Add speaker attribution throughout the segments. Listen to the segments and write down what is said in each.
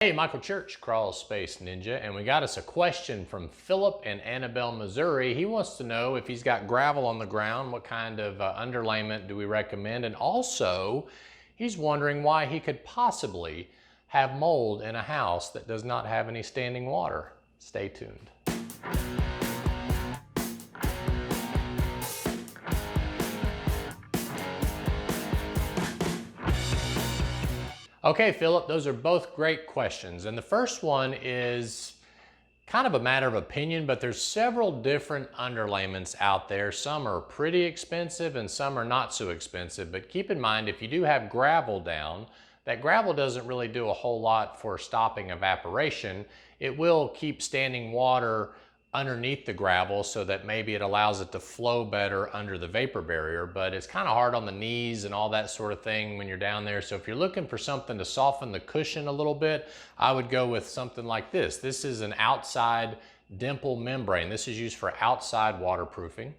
Speaker 1: Hey, Michael Church, Crawl Space Ninja, and we got us a question from Philip in Annabelle, Missouri. He wants to know if he's got gravel on the ground, what kind of underlayment do we recommend? And also, he's wondering why he could possibly have mold in a house that does not have any standing water. Stay tuned. Okay, Philip, those are both great questions. And the first one is kind of a matter of opinion, but there's several different underlayments out there. Some are pretty expensive and some are not so expensive. But keep in mind, if you do have gravel down, that gravel doesn't really do a whole lot for stopping evaporation. It will keep standing water underneath the gravel so that maybe it allows it to flow better under the vapor barrier, but it's kind of hard on the knees and all that sort of thing when you're down there. So if you're looking for something to soften the cushion a little bit, I would go with something like this. This is an outside dimple membrane. This is used for outside waterproofing.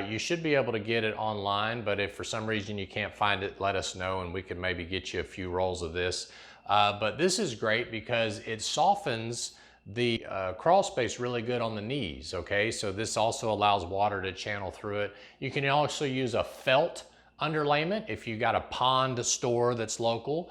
Speaker 1: You should be able to get it online, but if for some reason you can't find it, let us know and we can maybe get you a few rolls of this. But this is great because it softens the crawl space really good on the knees, okay? So this also allows water to channel through it. You can also use a felt underlayment if you got a pond store that's local.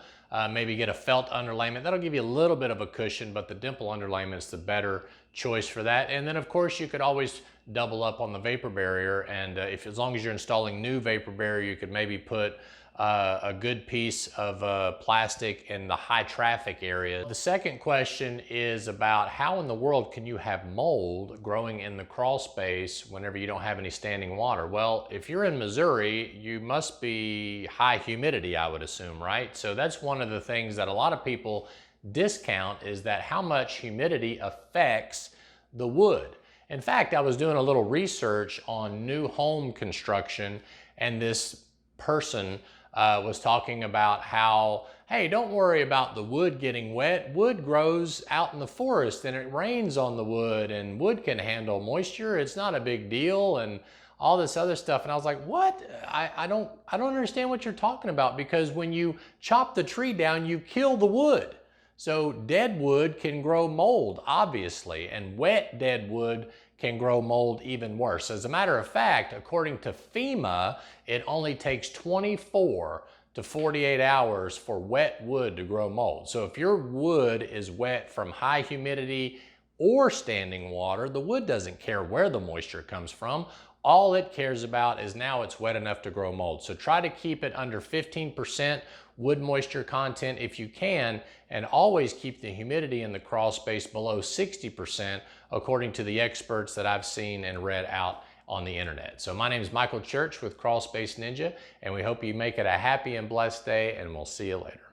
Speaker 1: Maybe get a felt underlayment. That'll give you a little bit of a cushion, but the dimple underlayment is the better choice for that. And then of course you could always double up on the vapor barrier, and as long as you're installing new vapor barrier, you could maybe put a good piece of plastic in the high traffic area. The second question is about how in the world can you have mold growing in the crawl space whenever you don't have any standing water? Well, if you're in Missouri, you must be high humidity, I would assume, right? So that's one of the things that a lot of people discount, is that how much humidity affects the wood. In fact, I was doing a little research on new home construction, and this person was talking about how, hey, don't worry about the wood getting wet. Wood grows out in the forest and it rains on the wood, and wood can handle moisture. It's not a big deal, and all this other stuff. And I was like, what? I don't understand what you're talking about, because when you chop the tree down, you kill the wood. So dead wood can grow mold, obviously, and wet dead wood can grow mold even worse. As a matter of fact, according to FEMA, it only takes 24 to 48 hours for wet wood to grow mold. So if your wood is wet from high humidity or standing water, the wood doesn't care where the moisture comes from. All it cares about is now it's wet enough to grow mold. So try to keep it under 15% wood moisture content if you can, and always keep the humidity in the crawl space below 60%, according to the experts that I've seen and read out on the internet. So my name is Michael Church with Crawl Space Ninja, and we hope you make it a happy and blessed day, and we'll see you later.